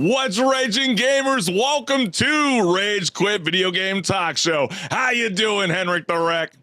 What's raging, gamers? Welcome to Rage Quit Video Game Talk Show. How you doing, Henrik the Wreck?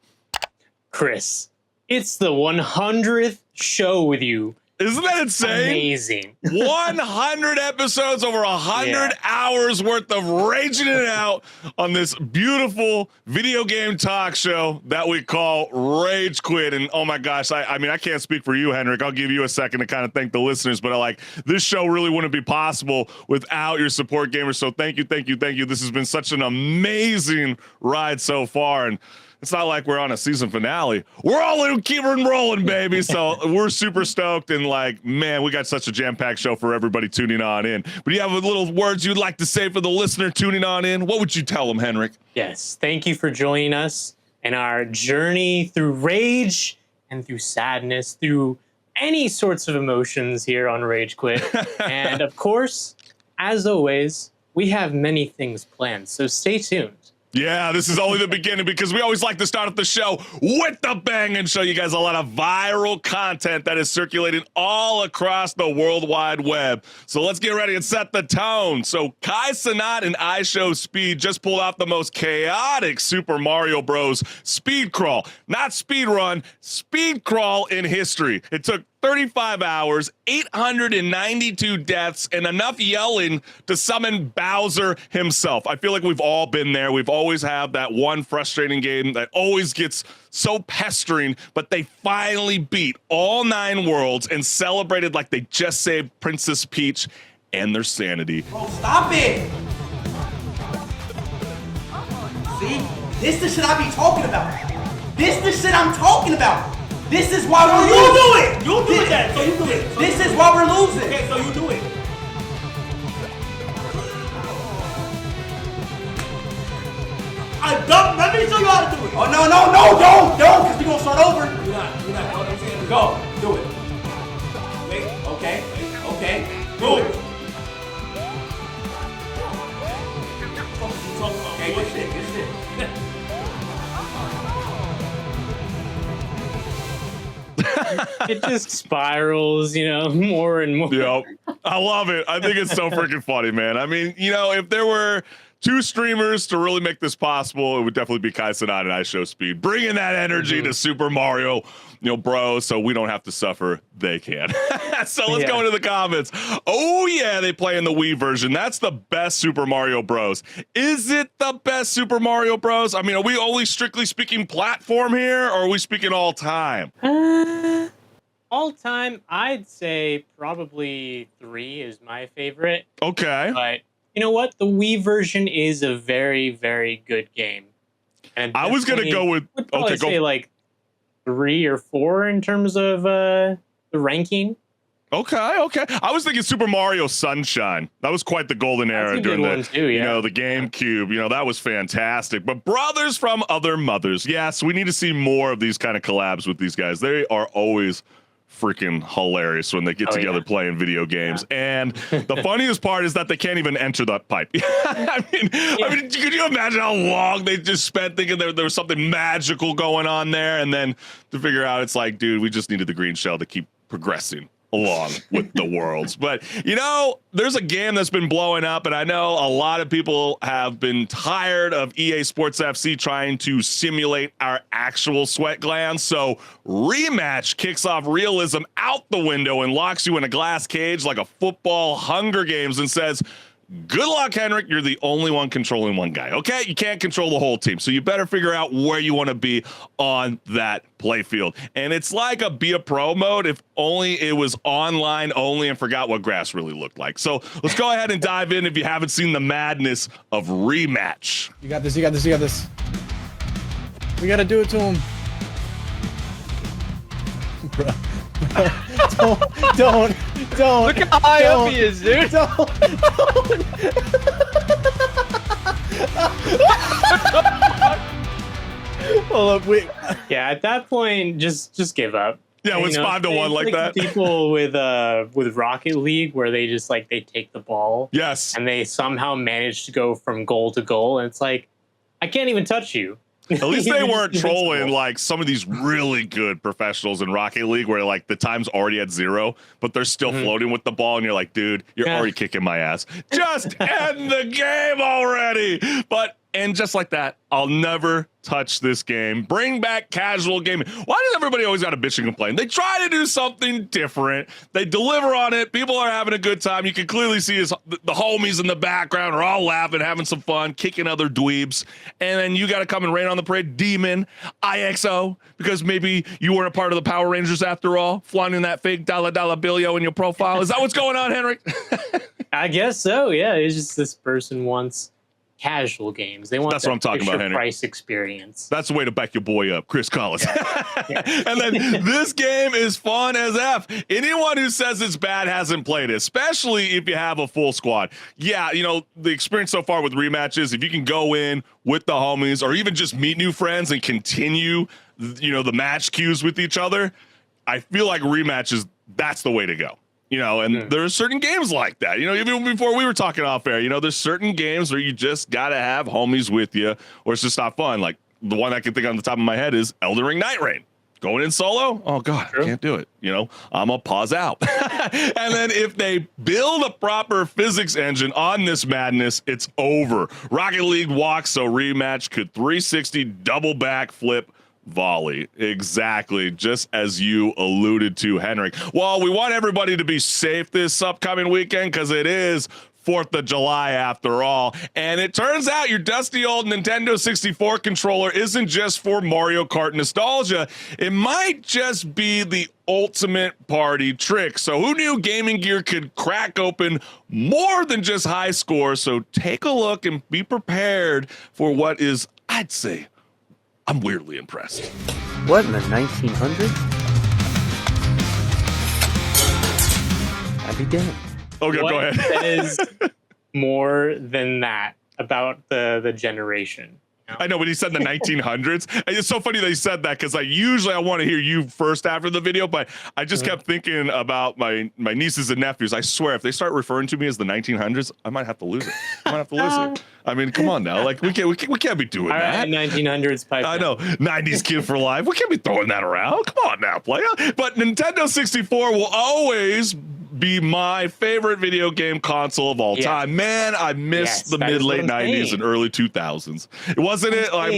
Chris, it's the 100th show with you. Isn't that insane? Amazing. 100 episodes, over 100 hours worth of raging it out on this beautiful video game talk show that we call Rage Quit. And oh my gosh, I mean, I can't speak for you, Henrik. I'll give you a second to kind of thank the listeners, but this show really wouldn't be possible without your support, gamers. So thank you, thank you, thank you. This has been such an amazing ride so far. And it's not like we're on a season finale. We're all keeping rolling, baby. So we're super stoked. And man, we got such a jam-packed show for everybody tuning on in. But you have little words you'd like to say for the listener tuning on in? What would you tell them, Henrik? Yes. Thank you for joining us in our journey through rage and through sadness, through any sorts of emotions here on Rage Quit. And of course, as always, we have many things planned. So stay tuned. Yeah, this is only the beginning because we always like to start off the show with the bang and show you guys a lot of viral content that is circulating all across the World Wide Web. So let's get ready and set the tone. So Kai Cenat and iShowSpeed just pulled out the most chaotic Super Mario Bros. Speed crawl. Not speed run, speed crawl in history. It took 35 hours, 892 deaths, and enough yelling to summon Bowser himself. I feel like we've all been there. We've always had that one frustrating game that always gets so pestering, but they finally beat all 9 worlds and celebrated like they just saved Princess Peach and their sanity. Bro, stop it! See? This is the shit I be talking about. This is the shit I'm talking about. This is why we're losing. You do it! You do it then, so you do it. So this is why we're losing. Okay, so you do it. Let me show you how to do it. Oh, no, don't, because we're going to start over. You're not. Go, do it. Wait, okay, do it. Okay, good shit. It just spirals, more and more. Yep. I love it. I think it's so freaking funny, man. I mean, if there were 2 streamers to really make this possible, it would definitely be Kai Cenat and iShowSpeed, bringing that energy to Super Mario, Bros. So we don't have to suffer. They can. So let's go into the comments. Oh yeah, they play in the Wii version. That's the best Super Mario Bros. Is it the best Super Mario Bros? I mean, are we only strictly speaking platform here, or are we speaking all time? All time, I'd say probably 3 is my favorite. Okay. But you know what? The Wii version is a very, very good game. And I was gonna go with say 3 or 4 in terms of the ranking. Okay. I was thinking Super Mario Sunshine. That was quite the golden era during the the GameCube. That was fantastic. But brothers from other mothers. Yes, we need to see more of these kind of collabs with these guys. They are always freaking hilarious when they get together playing video games. And the funniest part is that they can't even enter that pipe. I mean, could you imagine how long they just spent thinking there was something magical going on there, and then to figure out it's like, dude, we just needed the green shell to keep progressing along with the worlds. But there's a game that's been blowing up, and I know a lot of people have been tired of EA Sports FC trying to simulate our actual sweat glands. So Rematch kicks off realism out the window and locks you in a glass cage like a football Hunger Games and says, good luck, Henrik. You're the only one controlling one guy. Okay, you can't control the whole team, so you better figure out where you want to be on that playfield. And it's like a be a pro mode if only it was online only and forgot what grass really looked like. So let's go ahead and dive in if you haven't seen the madness of Rematch. You got this. We gotta do it to him. Bro. Don't. Look how high up he is, dude. Don't. Hold up, wait. Yeah, at that point, just give up. Yeah, it's 5-1 like that. People with Rocket League where they just they take the ball. Yes. And they somehow manage to go from goal to goal, and it's like, I can't even touch you. At least they weren't trolling like some of these really good professionals in Rocket League where like the time's already at 0, but they're still floating with the ball. And you're like, dude, you're already kicking my ass. Just end the game already. And just like that, I'll never touch this game. Bring back casual gaming. Why does everybody always got to bitch and complain? They try to do something different. They deliver on it. People are having a good time. You can clearly see the homies in the background are all laughing, having some fun, kicking other dweebs. And then you got to come and rain on the parade. Demon, IXO, because maybe you weren't a part of the Power Rangers after all, flaunting that fake dollar billio in your profile. Is that what's going on, Henrik? I guess so, yeah. It's just this person wants casual games. They want that's what I'm talking about, Henry. Price experience. That's the way to back your boy up, Chris Collins. And then this game is fun as F. Anyone who says it's bad hasn't played it, especially if you have a full squad. Yeah, you know, the experience so far with rematches, if you can go in with the homies or even just meet new friends and continue, you know, the match queues with each other, I feel like rematches, that's the way to go. You know, and there are certain games like that. You know, even before we were talking off air, you know, there's certain games where you just got to have homies with you or it's just not fun. Like the one I can think on the top of my head is Elden Ring Night Rain. Going in solo? Oh, God, I can't do it. You know, I'm going to pause out. And then if they build a proper physics engine on this madness, it's over. Rocket League walks, so rematch could 360 double back flip volley. Exactly, just as you alluded to, Henrik. Well, we want everybody to be safe this upcoming weekend because it is 4th of July after all. And it turns out your dusty old Nintendo 64 controller isn't just for Mario Kart nostalgia. It might just be the ultimate party trick. So who knew gaming gear could crack open more than just high scores? So take a look and be prepared for what is, I'd say, I'm weirdly impressed. What in the 1900s? I'd be damned. Okay, go ahead. That is more than that about the generation. You know? I know, but he said the 1900s. And it's so funny that he said that because I want to hear you first after the video, but I just kept thinking about my nieces and nephews. I swear, if they start referring to me as the 1900s, I might have to lose it. I might have to lose it. I mean, come on now. Like we can't be doing all that. Right, 1900s pipe. I know. 90s kid for life. We can't be throwing that around. Come on now, player. But Nintendo 64 will always be my favorite video game console of all time. Man, I miss the mid-late 90s and early 2000s. Wasn't it? Like,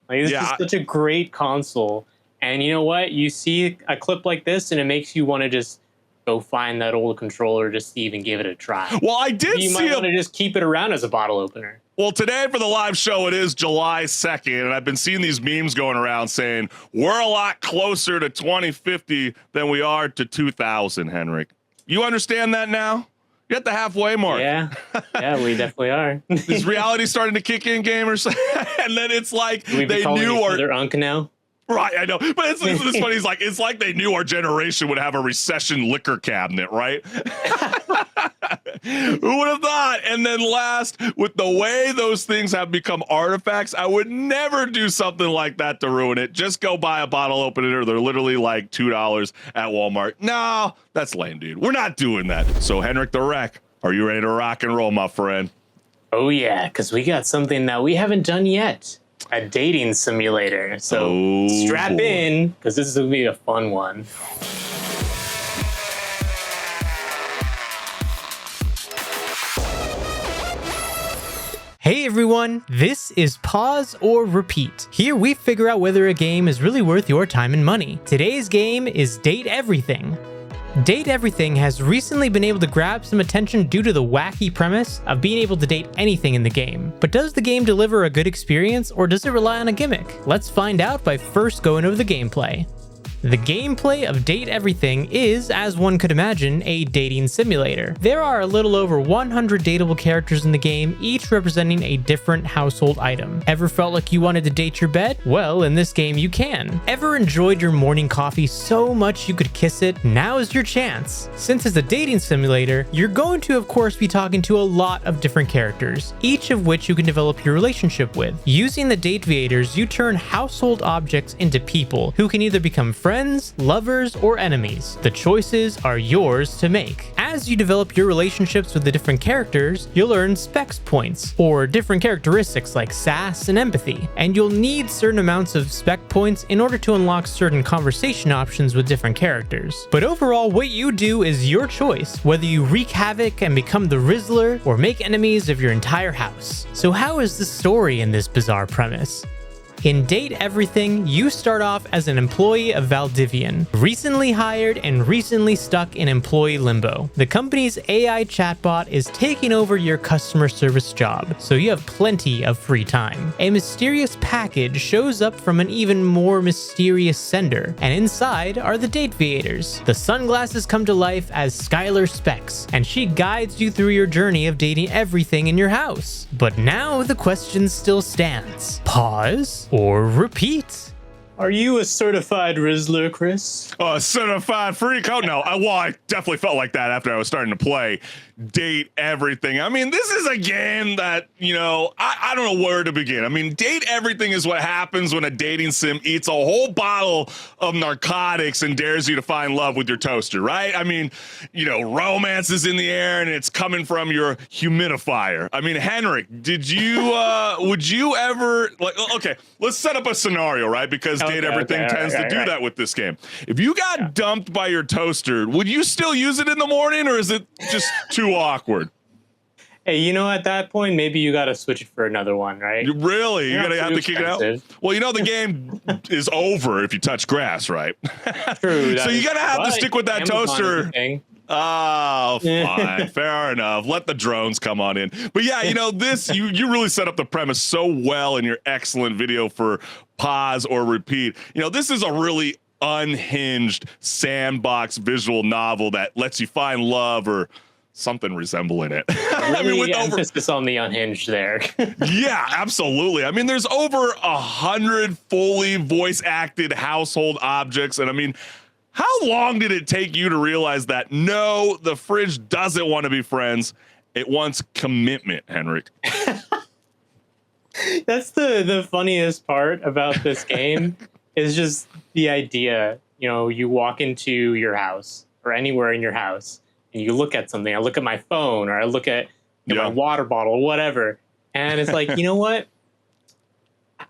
this is such a great console. And you know what? You see a clip like this and it makes you want to just go find that old controller just to even give it a try. Well, I did see you might want to just keep it around as a bottle opener. Well, today for the live show, it is July 2nd, and I've been seeing these memes going around saying we're a lot closer to 2050 than we are to 2000, Henrik. You understand that now? You're at the halfway mark. Yeah, we definitely are. Is reality starting to kick in, gamers? And then it's like they knew our Unk now. Right, I know, but it's funny. It's like they knew our generation would have a recession liquor cabinet, right? Who would have thought? And then last, with the way those things have become artifacts, I would never do something like that to ruin it. Just go buy a bottle opener. They're literally like $2 at Walmart. No, that's lame, dude. We're not doing that. So, Henrik the Wreck, are you ready to rock and roll, my friend? Oh, yeah, because we got something that we haven't done yet. A dating simulator. So strap in, because this is going to be a fun one. Hey everyone, this is Pause or Repeat. Here we figure out whether a game is really worth your time and money. Today's game is Date Everything. Date Everything has recently been able to grab some attention due to the wacky premise of being able to date anything in the game. But does the game deliver a good experience, or does it rely on a gimmick? Let's find out by first going over the gameplay. The gameplay of Date Everything is, as one could imagine, a dating simulator. There are a little over 100 dateable characters in the game, each representing a different household item. Ever felt like you wanted to date your bed? Well, in this game you can. Ever enjoyed your morning coffee so much you could kiss it? Now is your chance. Since it's a dating simulator, you're going to of course be talking to a lot of different characters, each of which you can develop your relationship with. Using the Dateviators, you turn household objects into people who can either become friends, lovers, or enemies. The choices are yours to make. As you develop your relationships with the different characters, you'll earn specs points, or different characteristics like sass and empathy, and you'll need certain amounts of spec points in order to unlock certain conversation options with different characters. But overall, what you do is your choice, whether you wreak havoc and become the Rizzler, or make enemies of your entire house. So how is the story in this bizarre premise? In Date Everything, you start off as an employee of Valdivian, recently hired and recently stuck in employee limbo. The company's AI chatbot is taking over your customer service job, so you have plenty of free time. A mysterious package shows up from an even more mysterious sender, and inside are the Date Viators. The sunglasses come to life as Skylar Specs, and she guides you through your journey of dating everything in your house. But now the question still stands. Pause or repeat? Are you a certified Rizzler, Chris? Certified freak? Oh, no. I definitely felt like that after I was starting to play Date Everything. I mean, this is a game that, I don't know where to begin. I mean, Date Everything is what happens when a dating sim eats a whole bottle of narcotics and dares you to find love with your toaster, right? I mean, romance is in the air and it's coming from your humidifier. I mean, Henrik, would you ever, okay, let's set up a scenario, right? Because Date Everything tends to do that with this game. If you got dumped by your toaster, would you still use it in the morning, or is it just too awkward? Hey, at that point, maybe you got to switch it for another one, right? Really? You gotta have to kick it out? Well, the game is over if you touch grass, right? True. So you gotta have to stick with that toaster. Oh, fine. Fair enough. Let the drones come on in. But yeah, this, you really set up the premise so well in your excellent video for Pause or Repeat. This is a really unhinged sandbox visual novel that lets you find love or something resembling it. Really with emphasis on the unhinged there. Yeah, absolutely. I mean, there's over 100 fully voice acted household objects. And I mean, how long did it take you to realize that, no, the fridge doesn't want to be friends. It wants commitment, Henrik. That's the funniest part about this game is just the idea, you walk into your house or anywhere in your house and you look at something. I look at my phone or I look at my water bottle or whatever. And it's like, you know what?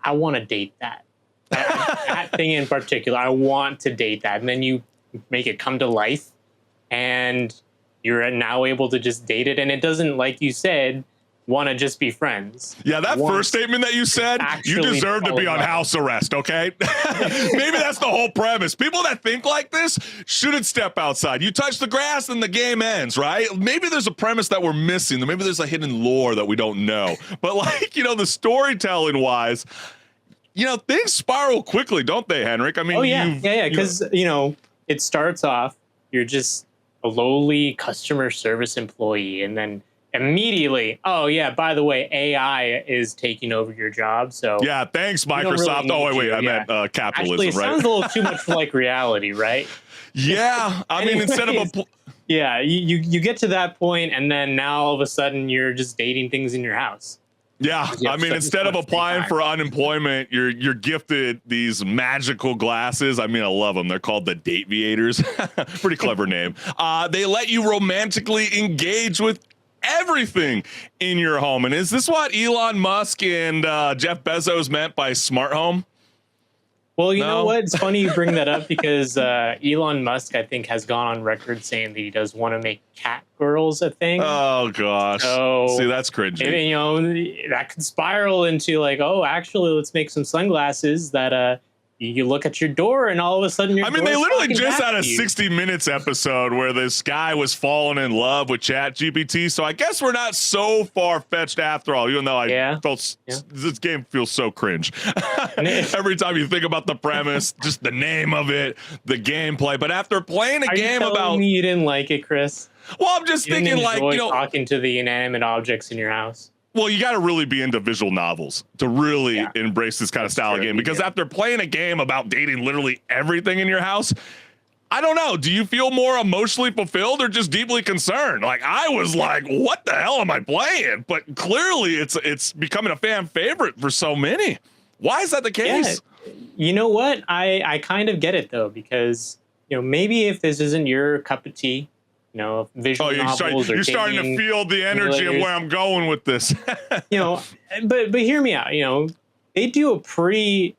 I want to date that. That thing in particular, I want to date that. And then you make it come to life and you're now able to just date it. And it doesn't, like you said, want to just be friends. Yeah, that first statement that you said, you deserve to be on house arrest, okay? Maybe that's the whole premise. People that think like this shouldn't step outside. You touch the grass and the game ends, right? Maybe there's a premise that we're missing. Maybe there's a hidden lore that we don't know. But the storytelling wise, things spiral quickly, don't they, Henrik? I mean, because, it starts off, you're just a lowly customer service employee, and then immediately, oh yeah, by the way, AI is taking over your job. So yeah, thanks Microsoft. I meant capitalism. Actually, it sounds a little too much like reality, right? Yeah, I mean, instead of you get to that point, and then now all of a sudden you're just dating things in your house. Yeah, I mean, instead of applying for unemployment, you're gifted these magical glasses. I mean, I love them. They're called the Date Viators. Pretty clever name. They let you romantically engage with everything in your home. And is this what Elon Musk and Jeff Bezos meant by smart home? Well, you know what? It's funny you bring that up because Elon Musk, I think, has gone on record saying that he does want to make cat girls a thing. Oh, gosh. So, see, that's cringy. That could spiral into like, oh, actually, let's make some sunglasses that you look at your door and all of a sudden they literally just had a 60 Minutes episode where this guy was falling in love with ChatGPT. So I guess we're not so far-fetched after all, even though I felt this game feels so cringe. Every time you think about the premise, just the name of it, the gameplay. But after playing a game about me, you didn't like it, Chris? Well, I'm just thinking talking to the inanimate objects in your house. Well, you got to really be into visual novels to really embrace this kind of style of game. Because after playing a game about dating literally everything in your house, I don't know. Do you feel more emotionally fulfilled or just deeply concerned? Like, I was like, what the hell am I playing? But clearly it's becoming a fan favorite for so many. Why is that the case? Yeah. You know what? I kind of get it, though, because, maybe if this isn't your cup of tea, visual you're novels. starting to feel the energy of where I'm going with this. But hear me out. They do a pretty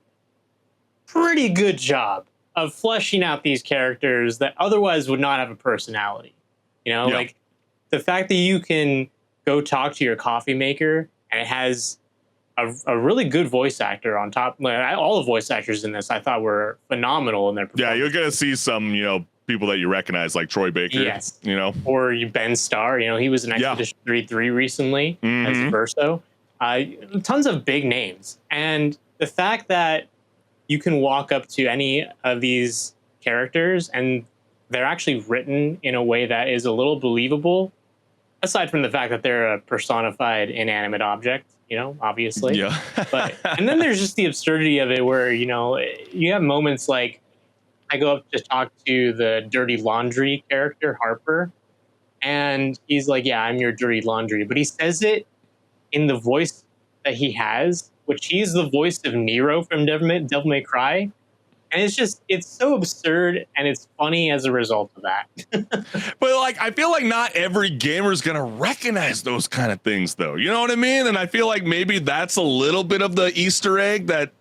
good job of fleshing out these characters that otherwise would not have a personality. Like the fact that you can go talk to your coffee maker and it has a really good voice actor on top. All the voice actors in this I thought were phenomenal in their performance. Yeah, you're gonna see some people that you recognize like Troy Baker. Yes, or Ben Starr. He was in Expedition 33 recently as Verso. Tons of big names, and the fact that you can walk up to any of these characters and they're actually written in a way that is a little believable, aside from the fact that they're a personified inanimate object, obviously. Yeah. And then there's just the absurdity of it where, you have moments like I go up to talk to the dirty laundry character, Harper, and he's like, yeah, I'm your dirty laundry. But he says it in the voice that he has, which he's the voice of Nero from Devil May Cry. And it's so absurd and it's funny as a result of that. But I feel like not every gamer is going to recognize those kind of things, though. You know what I mean? And I feel like maybe that's a little bit of the Easter egg that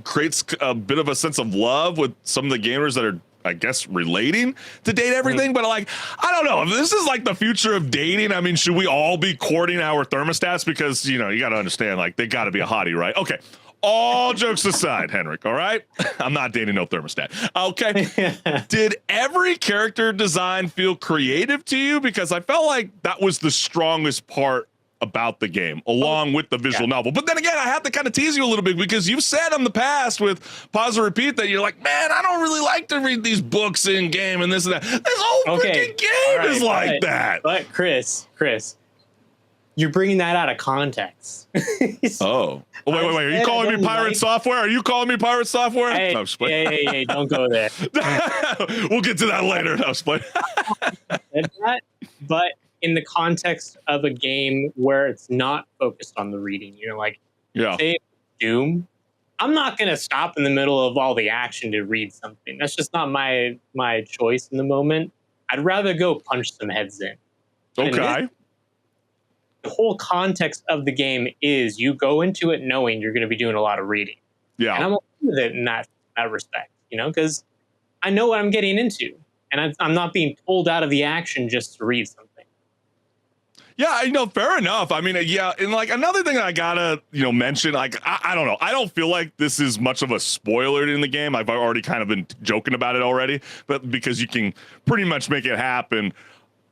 creates a bit of a sense of love with some of the gamers that are, I guess, relating to date everything. But I don't know if this is like the future of dating. I mean, should we all be courting our thermostats? Because, you got to understand, they got to be a hottie, right? Okay. All jokes aside, Henrik, all right? I'm not dating no thermostat. Okay. Did every character design feel creative to you? Because I felt like that was the strongest part about the game, along with the visual novel. But then again, I have to kind of tease you a little bit because you've said in the past with Pause and Repeat that you're like, man, I don't really like to read these books in game and this and that. This whole freaking game is like that. But Chris, you're bringing that out of context. Wait. Are you calling me pirate software? Are you calling me pirate software? Hey, hey, don't go there. We'll get to that later. But in the context of a game where it's not focused on the reading, say Doom, I'm not going to stop in the middle of all the action to read something. That's just not my choice in the moment. I'd rather go punch some heads in. Okay. The whole context of the game is you go into it knowing you're going to be doing a lot of reading. Yeah. And I'm okay with it in that respect, because I know what I'm getting into. And I'm not being pulled out of the action just to read something. Yeah, fair enough. I mean, yeah, and another thing that I gotta, mention, I don't know. I don't feel like this is much of a spoiler in the game. I've already kind of been joking about it already, but because you can pretty much make it happen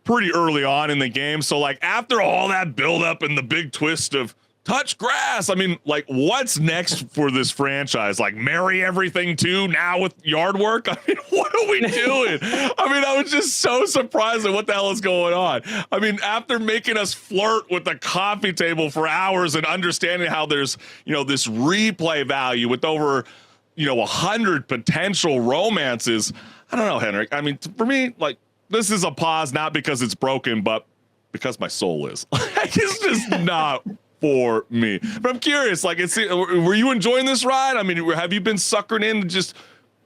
pretty early on in the game. So after all that build up and the big twist of touch grass, I mean, what's next for this franchise? Marry everything too now with yard work? I mean, what are we doing? I mean, I was just so surprised at what the hell is going on. I mean, after making us flirt with the coffee table for hours and understanding how there's, this replay value with over, 100 potential romances. I don't know, Henrik. I mean, for me, this is a pause, not because it's broken, but because my soul is. It's just not for me. But I'm curious, were you enjoying this ride? I mean, have you been suckered in just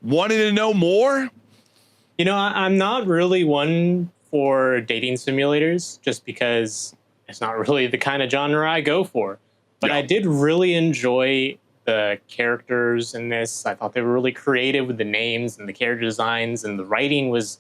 wanting to know more? I'm not really one for dating simulators just because it's not really the kind of genre I go for. But I did really enjoy the characters in this. I thought they were really creative with the names and the character designs, and the writing was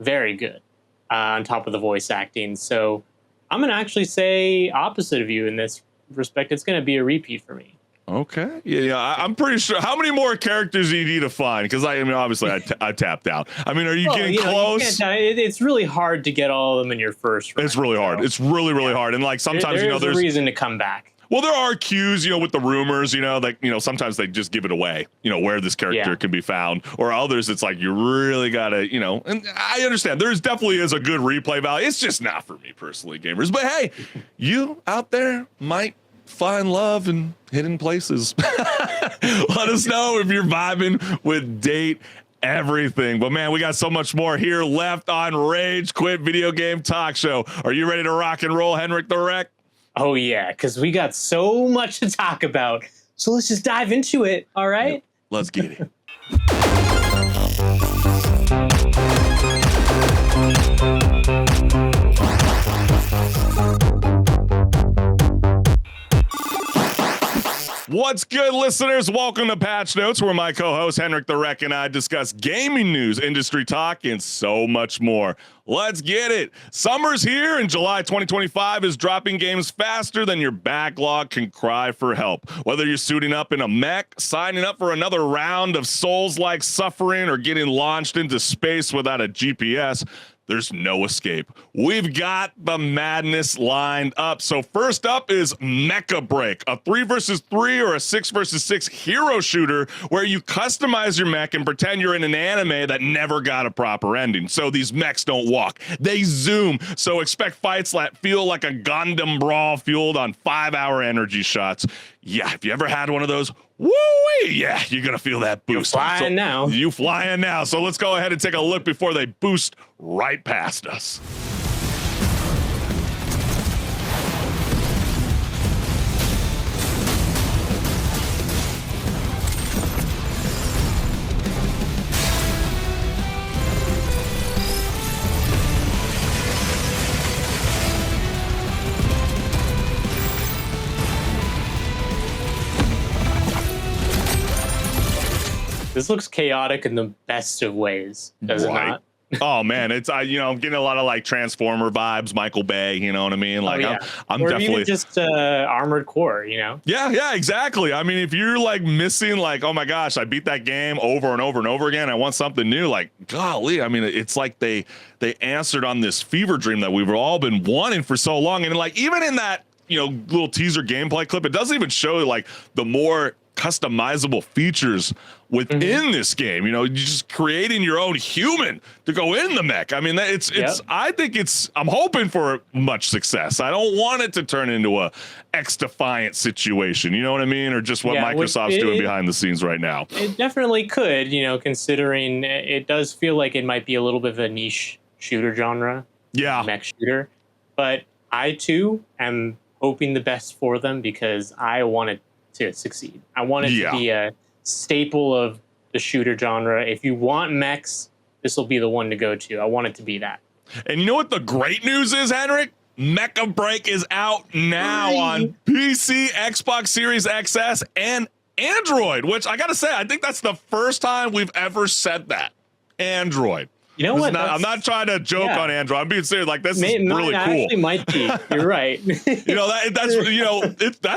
very good on top of the voice acting. So I'm going to actually say opposite of you in this respect. It's going to be a repeat for me. Okay. Yeah, I'm pretty sure. How many more characters do you need to find? Because obviously I tapped out. I mean, are you getting close? It's really hard to get all of them in your first run. It's really hard. It's really, really hard. And sometimes, there's a reason to come back. Well, there are cues, with the rumors, sometimes they just give it away, where this character can be found, or others. It's you really got to, and I understand there's definitely is a good replay value. It's just not for me personally, gamers. But hey, you out there might find love in hidden places. Let us know if you're vibing with Date Everything. But man, we got so much more here left on Rage Quit Video Game Talk Show. Are you ready to rock and roll, Henrik the Wreck? Oh, yeah, because we got so much to talk about. So let's just dive into it, all right? Yep. Let's get it. What's good, listeners? Welcome to Patch Notes, where my co-host Henrik the Wreck and I discuss gaming news, industry talk, and so much more. Let's get it. Summer's here, and July 2025 is dropping games faster than your backlog can cry for help. Whether you're suiting up in a mech, signing up for another round of Souls-like suffering, or getting launched into space without a GPS, there's no escape. We've got the madness lined up. So first up is Mecha Break, a 3 versus 3 or a 6 versus 6 hero shooter where you customize your mech and pretend you're in an anime that never got a proper ending. So these mechs don't walk, they zoom. So expect fights that feel like a Gundam brawl fueled on 5-hour energy shots. Yeah, if you ever had one of those, woo-wee, yeah, you're gonna feel that boost. You're flying now. You flying now. So let's go ahead and take a look before they boost right past us. This looks chaotic in the best of ways, does it not? Oh man, it's I'm getting a lot of like Transformer vibes, Michael Bay, you know what I mean? Like I'm or definitely even just Armored Core, you know? Yeah, exactly. I mean, if you're like missing like, oh my gosh, I beat that game over and over and over again, I want something new, like golly, I mean, it's like they answered on this fever dream that we've all been wanting for so long. And like even in that, little teaser gameplay clip, it doesn't even show like the more customizable features within this game. You're just creating your own human to go in the mech. I mean, I'm hoping for much success. I don't want it to turn into a X-Defiant situation, you know what I mean? Or just what Microsoft's doing behind the scenes right now. It definitely could, considering it does feel like it might be a little bit of a niche shooter genre. Yeah. Mech shooter. But I too am hoping the best for them because I want it to succeed. I want it to be a staple of the shooter genre. If you want mechs, this will be the one to go to. I want it to be that. And you know what the great news is, Henrik? Mecha Break is out now on PC, Xbox Series XS, and Android, which I gotta say, I think that's the first time we've ever said that. Android. You know what? I'm not trying to joke on Android. I'm being serious. Like this is really cool. Actually, might be. You're right. That's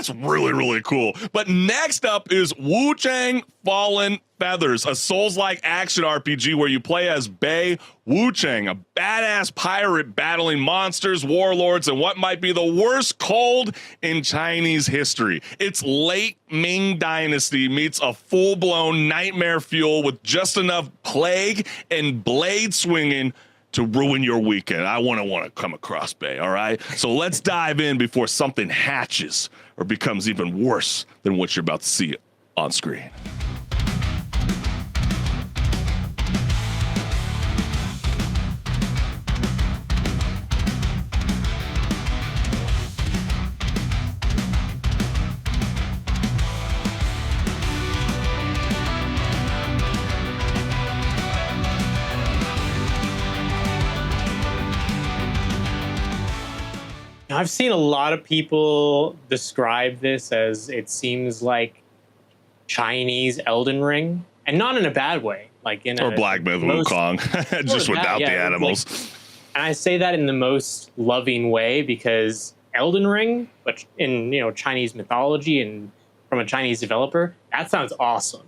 really, really cool. But next up is Wu Chang Fallen Feathers, a Souls-like action RPG where you play as Bei Wu Chang, a badass pirate battling monsters, warlords, and what might be the worst cold in Chinese history. It's late Ming Dynasty meets a full-blown nightmare fuel with just enough plague and blade swinging to ruin your weekend. I want to come across Bei, all right? So let's dive in before something hatches or becomes even worse than what you're about to see on screen. I've seen a lot of people describe this as it seems like Chinese Elden Ring, and not in a bad way, like in or Black Myth Wukong, just without the animals. And I say that in the most loving way because Elden Ring, but in Chinese mythology and from a Chinese developer, that sounds awesome.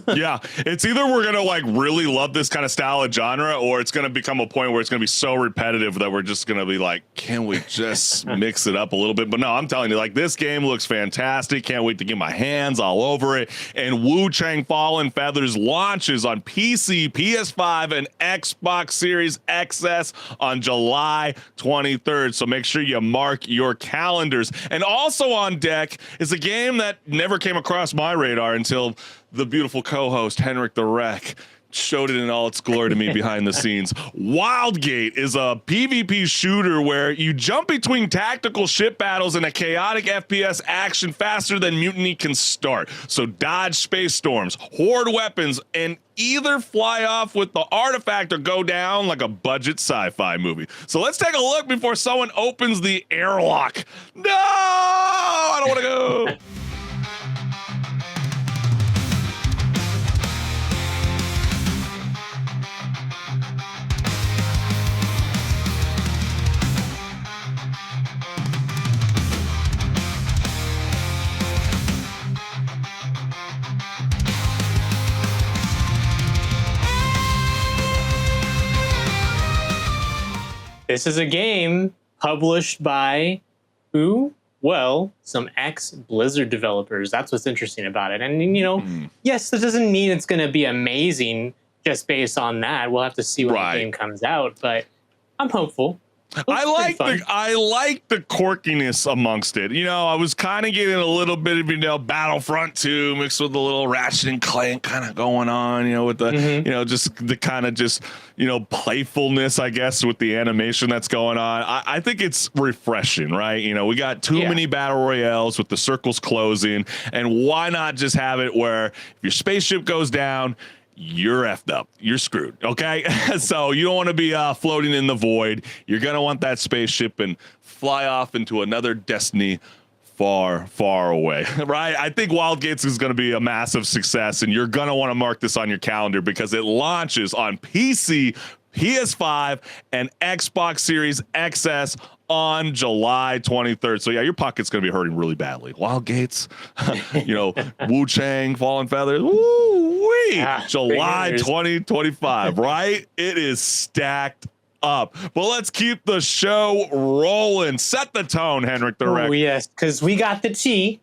Yeah, it's either we're gonna like really love this kind of style of genre, or it's gonna become a point where it's gonna be so repetitive that we're just gonna be like, can we just mix it up a little bit? But no, I'm telling you, like, this game looks fantastic. Can't wait to get my hands all over it. And Wu Chang Fallen Feathers launches on PC, PS5, and Xbox Series XS on July 23rd. So make sure you mark your calendars. And also on deck is a game that never came across my radar until the beautiful co-host Henrik the Wreck showed it in all its glory to me behind the scenes. Wildgate is a PvP shooter where you jump between tactical ship battles and a chaotic FPS action faster than mutiny can start. So dodge space storms, hoard weapons, and either fly off with the artifact or go down like a budget sci-fi movie. So let's take a look before someone opens the airlock. No, I don't want to go. This is a game published by who? Well, some ex-Blizzard developers. That's what's interesting about it. And, yes, that doesn't mean it's going to be amazing just based on that. We'll have to see when the game comes out, but I'm hopeful. I like the quirkiness amongst it. I was kind of getting a little bit of Battlefront 2 mixed with a little Ratchet and Clank kind of going on, with the just the kind of playfulness, I guess, with the animation that's going on. I think it's refreshing, right? We got too many battle royales with the circles closing, and why not just have it where if your spaceship goes down, you're effed up. You're screwed. Okay. So you don't want to be floating in the void. You're going to want that spaceship and fly off into another destiny far, far away. Right. I think Wild Gates is going to be a massive success, and you're going to want to mark this on your calendar because it launches on PC, PS5, and Xbox Series XS on July 23rd. So yeah, your pocket's going to be hurting really badly. Wild Gates, Wu Chang, Fallen Feathers, woo-wee, July 2025, right? It is stacked up. But let's keep the show rolling. Set the tone, Henrik the Wreck. Oh, yes, because we got the tea,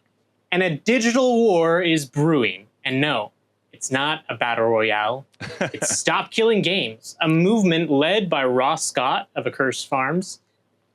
and a digital war is brewing. And no, it's not a battle royale. It's Stop Killing Games, a movement led by Ross Scott of Accursed Farms.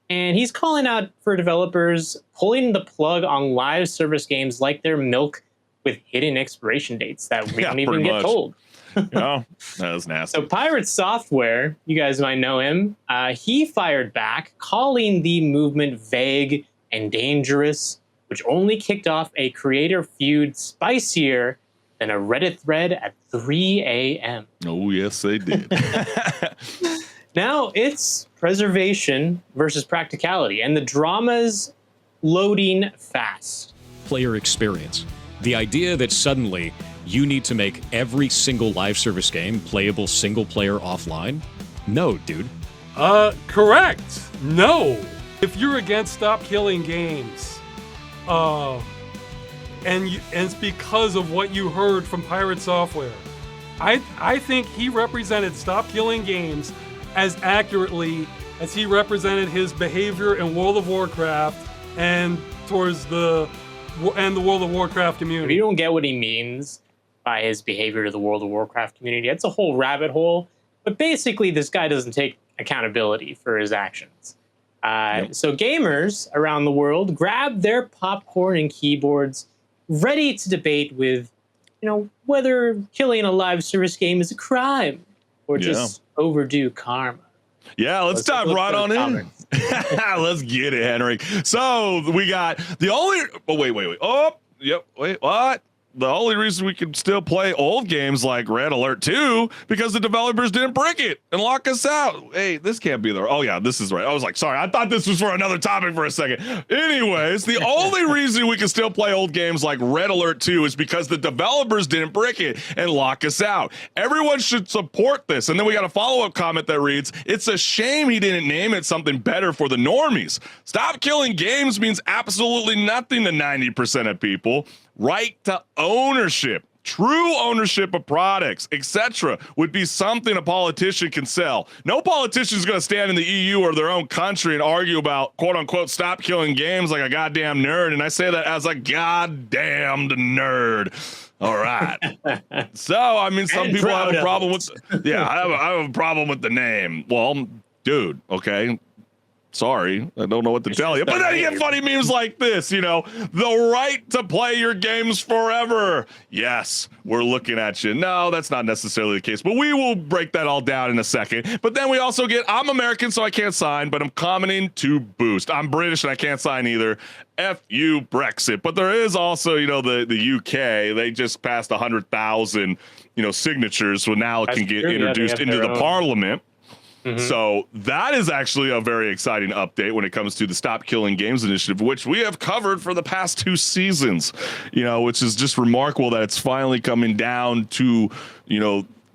And he's calling out for developers pulling the plug on live service games like they're milk with hidden expiration dates that we don't even get told. That was nasty. So Pirate Software, you guys might know him, he fired back, calling the movement vague and dangerous, which only kicked off a creator feud spicier than a Reddit thread at 3 a.m. Oh, yes, they did. Now it's preservation versus practicality, and the drama's loading fast. Player experience. The idea that suddenly you need to make every single live service game playable single player offline? No, dude. Correct. No. If you're against Stop Killing Games, and it's because of what you heard from Pirate Software, I think he represented Stop Killing Games as accurately as he represented his behavior in World of Warcraft and towards the World of Warcraft community. If you don't get what he means by his behavior to the World of Warcraft community, it's a whole rabbit hole. But basically, this guy doesn't take accountability for his actions. So gamers around the world grab their popcorn and keyboards, ready to debate with, whether killing a live service game is a crime or just overdue karma. Yeah, let's dive right on in. Let's get it, Henrik. So we got the only. Oh, wait. Oh, yep. Wait, what? The only reason we can still play old games like Red Alert 2 because the developers didn't brick it and lock us out. Hey, this can't be there. Oh yeah, this is right. I was like, sorry, I thought this was for another topic for a second. Anyways, the only reason we can still play old games like Red Alert 2 is because the developers didn't brick it and lock us out. Everyone should support this. And then we got a follow-up comment that reads, it's a shame he didn't name it something better for the normies. Stop Killing Games means absolutely nothing to 90% of people. Right to ownership, true ownership of products, etc., would be something a politician can sell. No politician is going to stand in the EU or their own country and argue about, quote unquote, stop killing games like a goddamn nerd. And I say that as a goddamned nerd. All right. So, I mean, some people have a problem with, I have a problem with the name. Well, dude, okay. Sorry, I don't know what to tell you. But then you get funny memes like this, the right to play your games forever. Yes, we're looking at you. No, that's not necessarily the case, but we will break that all down in a second. But then we also get, I'm American, so I can't sign, but I'm commenting to boost. I'm British and I can't sign either. F you, Brexit. But there is also, the UK. They just passed 100,000, signatures, so now it can get introduced into the parliament. Mm-hmm. So that is actually a very exciting update when it comes to the Stop Killing Games initiative, which we have covered for the past 2 seasons, which is just remarkable that it's finally coming down to,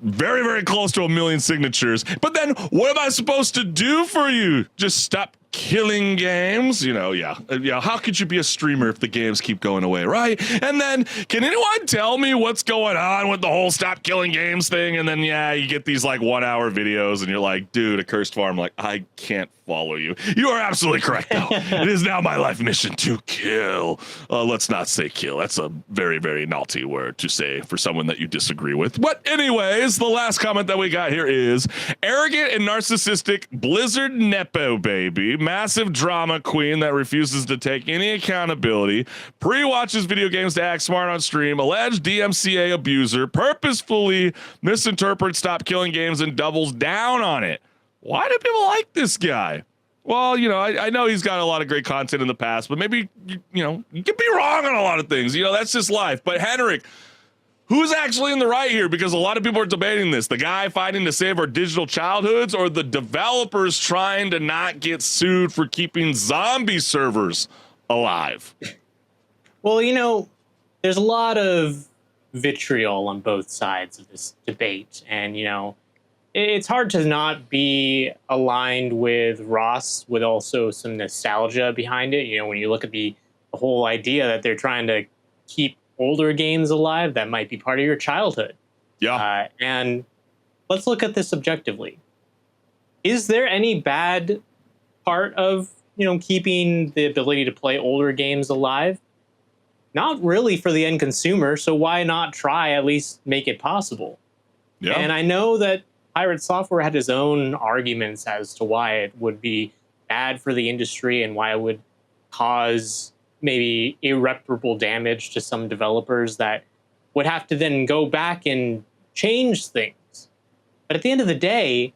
very, very close to 1 million signatures. But then what am I supposed to do for you? Just stop killing games? How could you be a streamer if the games keep going away, right? And then can anyone tell me what's going on with the whole stop killing games thing? And then you get these like 1 hour videos and you're like, dude, Accursed Farm, like I can't follow you. You are absolutely correct, though. It is now my life mission to kill. Let's not say kill. That's a very, very naughty word to say for someone that you disagree with. But anyways, the last comment that we got here is arrogant and narcissistic Blizzard Nepo baby, massive drama queen that refuses to take any accountability, pre-watches video games to act smart on stream, alleged DMCA abuser, purposefully misinterprets Stop Killing Games and doubles down on it. Why do people like this guy? Well, you know, I know he's got a lot of great content in the past, but maybe, you know, you can be wrong on a lot of things. You know, that's just life. But Henrik, who's actually in the right here? Because a lot of people are debating this. The guy fighting to save our digital childhoods, or the developers trying to not get sued for keeping zombie servers alive? Well, you know, there's a lot of vitriol on both sides of this debate. And, you know, it's hard to not be aligned with Ross with also some nostalgia behind it. You know, when you look at the whole idea that they're trying to keep older games alive, that might be part of your childhood. Yeah. And let's look at this objectively. Is there any bad part of, you know, keeping the ability to play older games alive? Not really for the end consumer, so why not try at least make it possible? Yeah. And I know that Pirate Software had his own arguments as to why it would be bad for the industry and why it would cause maybe irreparable damage to some developers that would have to then go back and change things. But at the end of the day,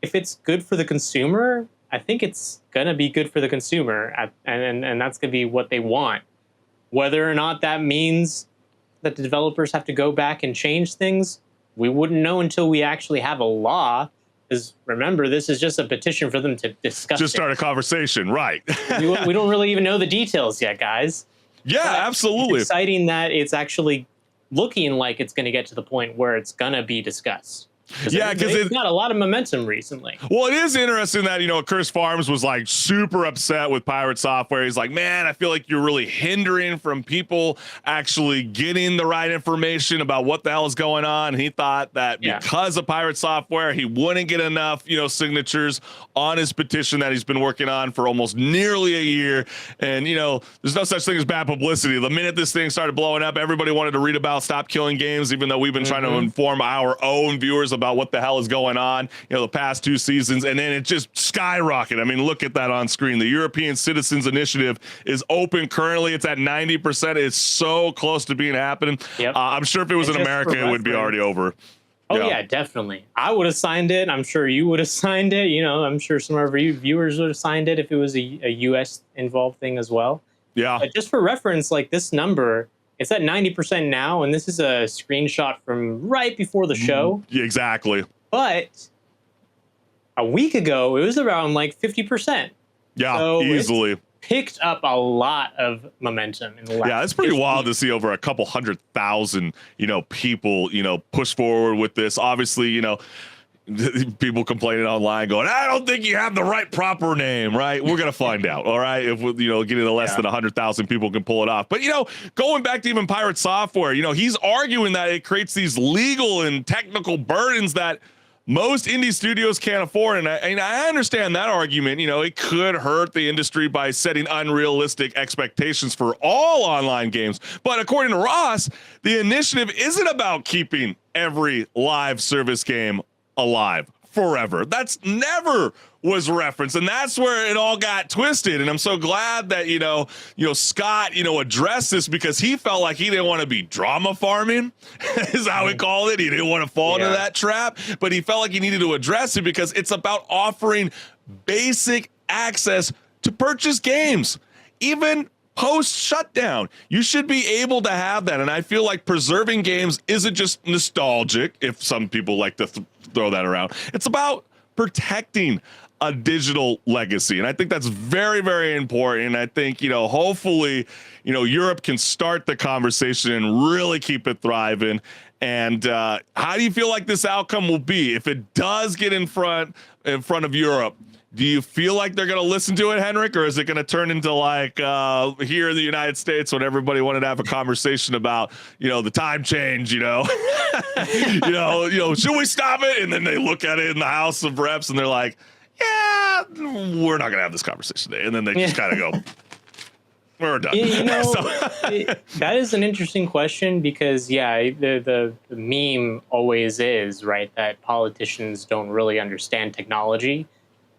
if it's good for the consumer, I think it's going to be good for the consumer, and that's going to be what they want. Whether or not that means that the developers have to go back and change things, we wouldn't know until we actually have a law. Because remember, this is just a petition for them to discuss. Just start a conversation, right? we don't really even know the details yet, guys. Yeah, but absolutely. It's exciting that it's actually looking like it's going to get to the point where it's going to be discussed. Yeah, because it's got a lot of momentum recently. Well, it is interesting that, you know, Curse Farms was like super upset with Pirate Software. He's like, man, I feel like you're really hindering from people actually getting the right information about what the hell is going on. And he thought that because of Pirate Software, he wouldn't get enough, you know, signatures on his petition that he's been working on for almost nearly a year. And, you know, there's no such thing as bad publicity. The minute this thing started blowing up, everybody wanted to read about Stop Killing Games, even though we've been trying to inform our own viewers about what the hell is going on, you know, the past 2 seasons, and then it just skyrocketed. I mean, look at that on screen. The European Citizens Initiative is open currently. It's at 90%. It's so close to being happening. Yep. I'm sure if it was in America, it would be already over. Oh, yeah, definitely. I would have signed it. I'm sure you would have signed it. You know, I'm sure some of our viewers would have signed it if it was a U.S. involved thing as well. Yeah. But just for reference, like this number, it's at 90% now, and this is a screenshot from right before the show. Yeah, exactly. But a week ago, it was around like 50%. Yeah, so easily. Picked up a lot of momentum in the last. Yeah, it's pretty wild to see over a couple 100,000, you know, people, you know, push forward with this. Obviously, you know, people complaining online going, I don't think you have the right proper name, right? We're going to find out. All right. If, you know, getting to less than 100,000 people can pull it off. But, you know, going back to even Pirate Software, you know, he's arguing that it creates these legal and technical burdens that most indie studios can't afford. And I understand that argument. You know, it could hurt the industry by setting unrealistic expectations for all online games. But according to Ross, the initiative isn't about keeping every live service game alive forever. That's never was referenced, and that's where it all got twisted. And I'm so glad that you know Scott addressed this, because he felt like he didn't want to be drama farming is how he called it. He didn't want to fall into that trap, but he felt like he needed to address it because it's about offering basic access to purchase games, even post shutdown. You should be able to have that. And I feel like preserving games isn't just nostalgic, if some people like to throw that around. It's about protecting a digital legacy. And I think that's very, very important. And I think, hopefully, Europe can start the conversation and really keep it thriving. And how do you feel like this outcome will be if it does get in front of Europe? Do you feel like they're going to listen to it, Henrik, or is it going to turn into like here in the United States when everybody wanted to have a conversation about, the time change, should we stop it? And then they look at it in the House of Reps and they're like, yeah, we're not gonna have this conversation today, and then they just kind of go, we're done. You know, that is an interesting question because, yeah, the meme always is, right, that politicians don't really understand technology.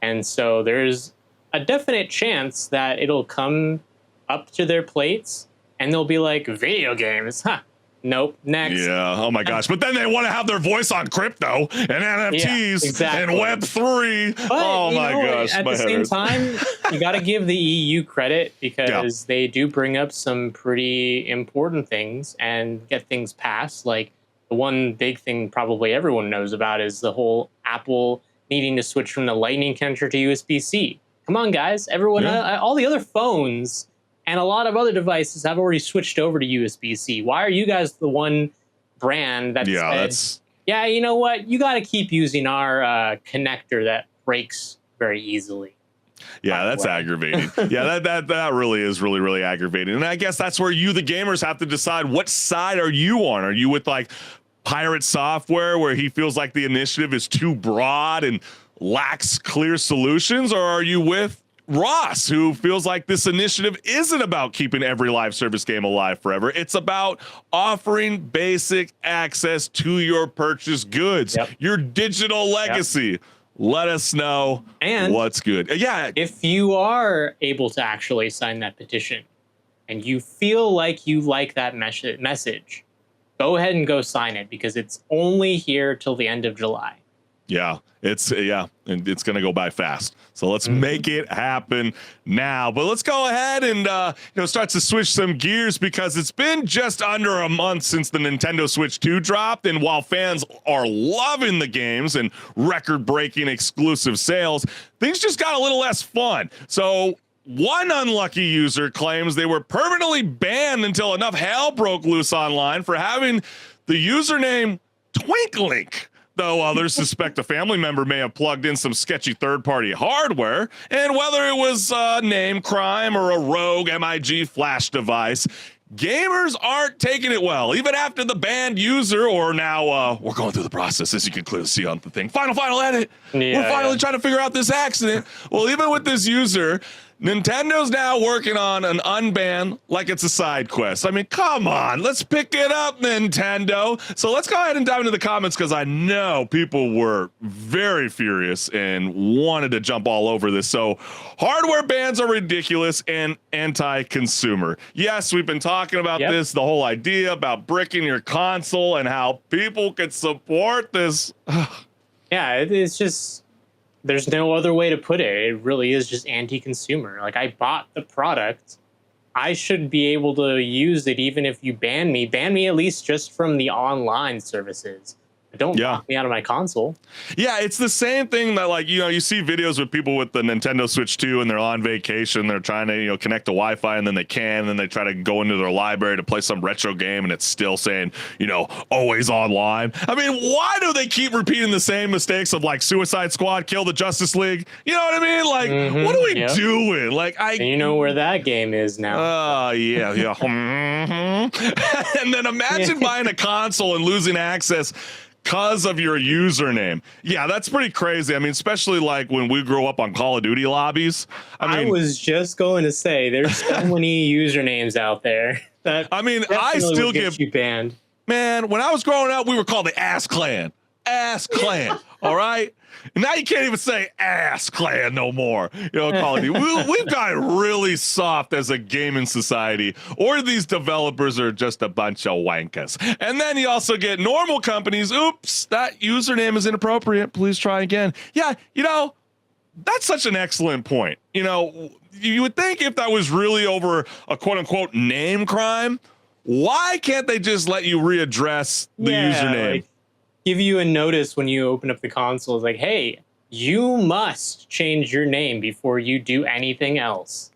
And so there's a definite chance that it'll come up to their plates and they'll be like, video games, huh? Nope, next. Yeah, oh my gosh. But then they want to have their voice on crypto and NFTs and Web3. But, oh my gosh. At the same time, you got to give the EU credit because they do bring up some pretty important things and get things passed. Like the one big thing probably everyone knows about is the whole Apple needing to switch from the Lightning connector to USB-C. Come on, guys. Everyone, all the other phones and a lot of other devices have already switched over to USB-C. Why are you guys the one brand that said, yeah, you know what? You got to keep using our connector that breaks very easily. Yeah, that's aggravating. Yeah, that really is really aggravating. And I guess that's where you, the gamers, have to decide what side are you on. Are you with like Pirate Software, where he feels like the initiative is too broad and lacks clear solutions, or are you with Ross, who feels like this initiative isn't about keeping every live service game alive forever? It's about offering basic access to your purchased goods, your digital legacy. Let us know what's good. Yeah. If you are able to actually sign that petition and you feel like you like that message, go ahead and go sign it because it's only here till the end of July. Yeah, and it's going to go by fast. So let's make it happen now. But let's go ahead and start to switch some gears because it's been just under a month since the Nintendo Switch 2 dropped, and while fans are loving the games and record-breaking exclusive sales, things just got a little less fun. So one unlucky user claims they were permanently banned until enough hell broke loose online for having the username Twink, though others suspect a family member may have plugged in some sketchy third-party hardware, and whether it was a name crime or a rogue MIG flash device, gamers aren't taking it well, even after the banned user, or now we're going through the process, as you can clearly see on the thing. Final edit. We're finally trying to figure out this accident. Well, even with this user, Nintendo's now working on an unban like it's a side quest. I mean, come on, let's pick it up, Nintendo. So let's go ahead and dive into the comments because I know people were very furious and wanted to jump all over this. So hardware bans are ridiculous and anti-consumer. Yes, we've been talking about this, the whole idea about bricking your console and how people could support this. Yeah, it's just, there's no other way to put it. It really is just anti-consumer. Like, I bought the product. I should be able to use it even if you ban me. Ban me at least just from the online services. Don't lock me out of my console. Yeah, it's the same thing that, like, you see videos with people with the Nintendo Switch 2 and they're on vacation. They're trying to, connect to Wi-Fi and then they can. And then they try to go into their library to play some retro game and it's still saying, always online. I mean, why do they keep repeating the same mistakes of like Suicide Squad, Kill the Justice League? You know what I mean? Like, what are we doing? Like, and you know where that game is now. Yeah. And then imagine buying a console and losing access because of your username. Yeah, that's pretty crazy. I mean, especially like when we grew up on Call of Duty lobbies. I was just going to say, there's so many usernames out there. I still get you banned. Man, when I was growing up, we were called the Ass Clan. Ass Clan, all right? And now you can't even say Ass Clan no more. Call of Duty. We've gotten really soft as a gaming society, or these developers are just a bunch of wankers. And then you also get normal companies. Oops, that username is inappropriate. Please try again. Yeah, that's such an excellent point. You would think if that was really over a quote unquote name crime, why can't they just let you readdress the username? Like, give you a notice when you open up the console. It's like, hey, you must change your name before you do anything else.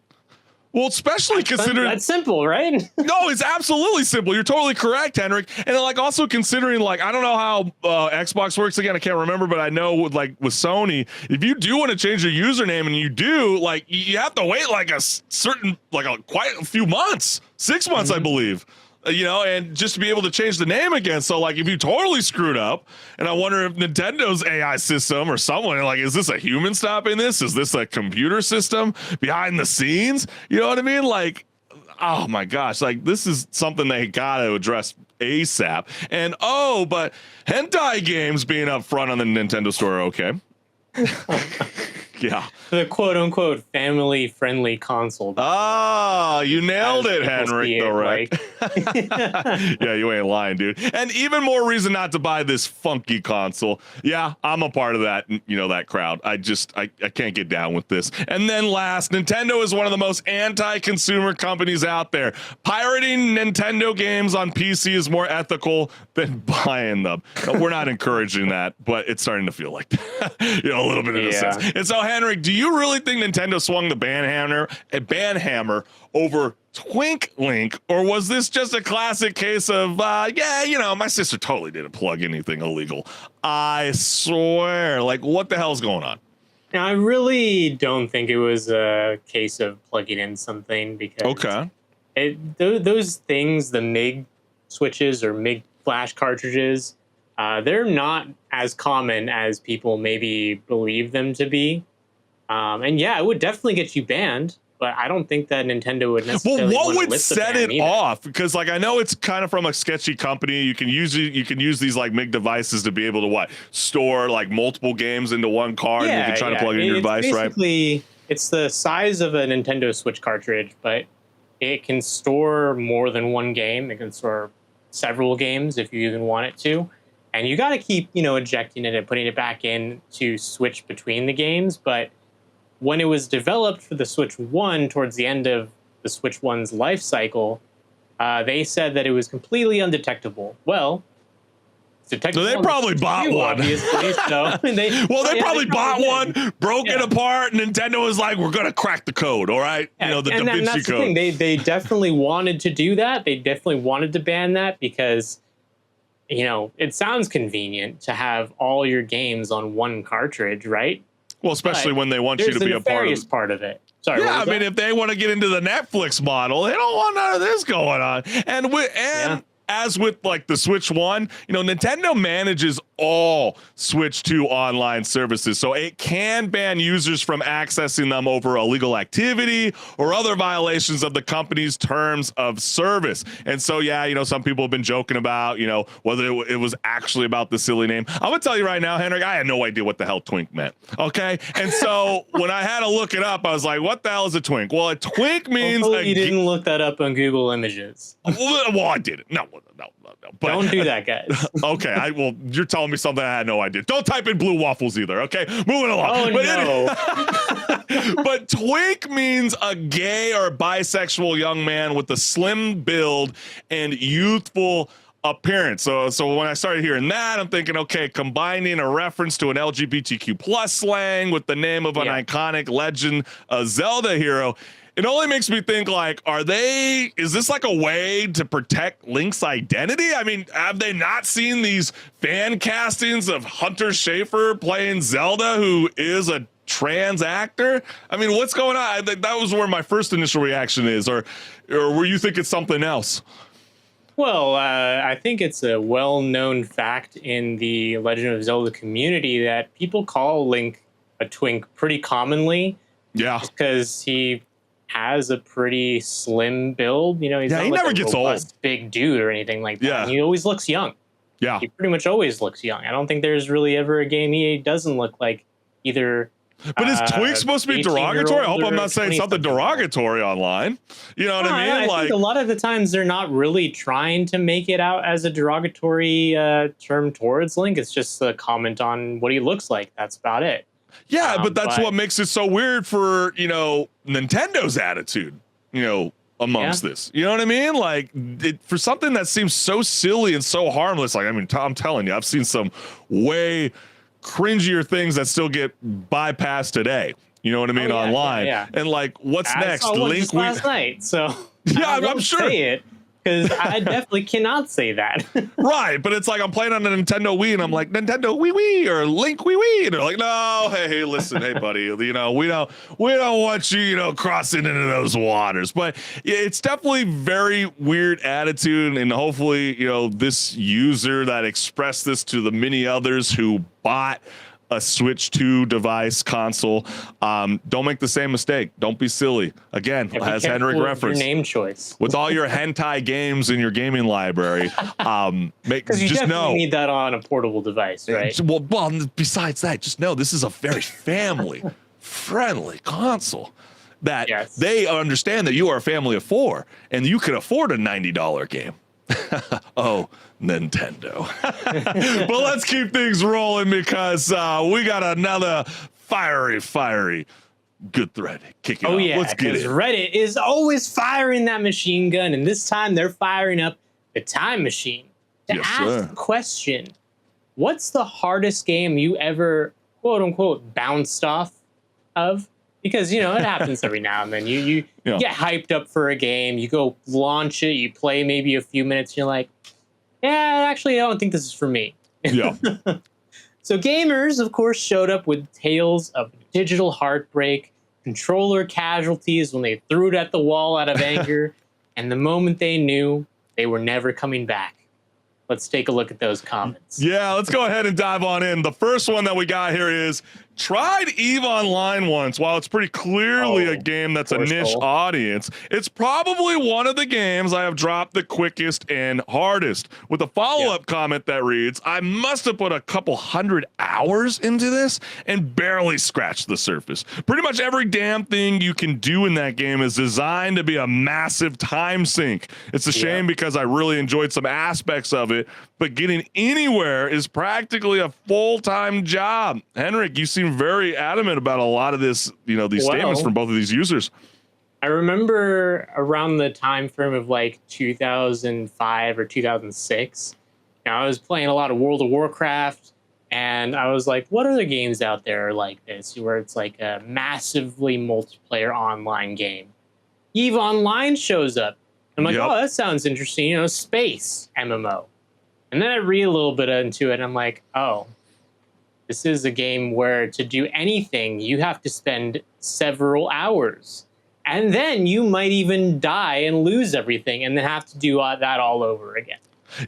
Well, especially considering that's simple, right? No, it's absolutely simple. You're totally correct, Henrik. And like also considering, like, I don't know how Xbox works again. I can't remember, but I know with Sony, if you do want to change your username and you do, like, you have to wait like quite a few months, 6 months, I believe. you know, and just to be able to change the name again. So like, if you totally screwed up, and I wonder if Nintendo's AI system or someone like, is this a human stopping this? Is this a computer system behind the scenes? You know what I mean? Like, oh my gosh, like this is something they got to address ASAP. And but hentai games being up front on the Nintendo Store are okay. Yeah. The quote unquote family friendly console. Ah, you nailed it, Henrik. Though, right? Like. Yeah, you ain't lying, dude. And even more reason not to buy this funky console. Yeah, I'm a part of that, you know, that crowd. I can't get down with this. And then last, Nintendo is one of the most anti-consumer companies out there. Pirating Nintendo games on PC is more ethical than buying them. We're not encouraging that, but it's starting to feel like that, you know, a little bit in a sense. And so, Henrik, do you really think Nintendo swung the ban hammer over Twink Link, or was this just a classic case of, yeah, you know, my sister totally didn't plug anything illegal? I swear, like, what the hell's going on? Now, I really don't think it was a case of plugging in something because those things, the MIG switches or MIG flash cartridges, they're not as common as people maybe believe them to be. And yeah, it would definitely get you banned, but I don't think that Nintendo would necessarily. Well, what would set it off? Because like I know it's kind of from a sketchy company. You can use these like MIG devices to be able to store like multiple games into one card, and you can try to plug it in your device, right? It's the size of a Nintendo Switch cartridge, but it can store more than one game. It can store several games if you even want it to. And you got to keep, ejecting it and putting it back in to switch between the games. But when it was developed for the Switch 1, towards the end of the Switch 1's life cycle, they said that it was completely undetectable. Well, it's detectable. So they probably bought one. Obviously, so they probably bought one, broke it apart, and Nintendo was like, "We're gonna crack the code, all right?" Yeah, the Da Vinci code. The thing. They definitely wanted to do that. They definitely wanted to ban that because, it sounds convenient to have all your games on one cartridge, right? Well, especially when they want you to be a part of it. Sorry. Yeah, I mean, if they want to get into the Netflix model, they don't want none of this going on. And as with like the Switch 1, Nintendo manages all Switch 2 online services, so it can ban users from accessing them over illegal activity or other violations of the company's terms of service. And so, some people have been joking about, whether it was actually about the silly name. I'm gonna tell you right now, Henrik, I had no idea what the hell Twink meant. Okay, and so when I had to look it up, I was like, "What the hell is a Twink?" Well, a Twink means you didn't look that up on Google Images. Well, I didn't. No. But, don't do that, guys. Okay, you're telling me something I had no idea. Don't type in blue waffles either, okay? Moving along. But Twink means a gay or bisexual young man with a slim build and youthful appearance. So when I started hearing that, I'm thinking, okay, combining a reference to an LGBTQ plus slang with the name of an iconic legend, a Zelda hero. It only makes me think, like, is this like a way to protect Link's identity? I mean, have they not seen these fan castings of Hunter Schafer playing Zelda, who is a trans actor? I mean, what's going on? That was where my first initial reaction is, or were you thinking something else? Well, I think it's a well-known fact in the Legend of Zelda community that people call Link a twink pretty commonly. Yeah. Because he has a pretty slim build. He's not he like never a gets robust, old, big dude or anything like that. Yeah. He always looks young. Yeah. He pretty much always looks young. I don't think there's really ever a game he doesn't look like either. But is Twink supposed to be derogatory? I hope I'm not saying something derogatory online. You know what I mean? I think a lot of the times they're not really trying to make it out as a derogatory term towards Link. It's just a comment on what he looks like. That's about it. Yeah, but that's what makes it so weird for, Nintendo's attitude, amongst this. You know what I mean? Like, for something that seems so silly and so harmless, like, I mean, I'm telling you, I've seen some way cringier things that still get bypassed today. You know what I mean? Online. Yeah. And like, what's next? Link last night, so yeah, I'm sure. Say it. Because I definitely cannot say that. Right, but it's like I'm playing on a Nintendo Wii, and I'm like, Nintendo Wii Wii or Link Wii Wii, and they're like, no, hey, listen, hey, buddy, we don't want you, crossing into those waters. But it's definitely very weird attitude, and hopefully, this user that expressed this to the many others who bought a Switch 2 device console, don't make the same mistake. Don't be silly. Again, as Henrik referenced, your name choice with all your hentai games in your gaming library, because you definitely need that on a portable device, right? Well, besides that, just know this is a very family-friendly console. That they understand that you are a family of 4 and you can afford a $90 game. Oh, Nintendo. But let's keep things rolling because we got another fiery good thread kicking off. Yeah, let's get it. Reddit is always firing that machine gun, and this time they're firing up the time machine to ask the question, what's the hardest game you ever, quote unquote, bounced off of? Because, it happens every now and then. You get hyped up for a game, you go launch it, you play maybe a few minutes, and you're like, yeah, actually, I don't think this is for me. Yeah. So gamers, of course, showed up with tales of digital heartbreak, controller casualties when they threw it at the wall out of anger, and the moment they knew, they were never coming back. Let's take a look at those comments. Yeah, let's go ahead and dive on in. The first one that we got here is, tried EVE Online once. While it's pretty clearly a game that's a niche audience, it's probably one of the games I have dropped the quickest and hardest. With a follow-up comment that reads, I must have put a couple 100 hours into this and barely scratched the surface. Pretty much every damn thing you can do in that game is designed to be a massive time sink. It's a shame because I really enjoyed some aspects of it, but getting anywhere is practically a full-time job. Henrik, you seem very adamant about a lot of this, these statements from both of these users. I remember around the time frame of like 2005 or 2006, I was playing a lot of World of Warcraft, and I was like, what other games out there are like this, where it's like a massively multiplayer online game? EVE Online shows up. I'm like, oh, that sounds interesting, space MMO. And then I read a little bit into it, and I'm like, oh, this is a game where to do anything, you have to spend several hours. And then you might even die and lose everything and then have to do that all over again.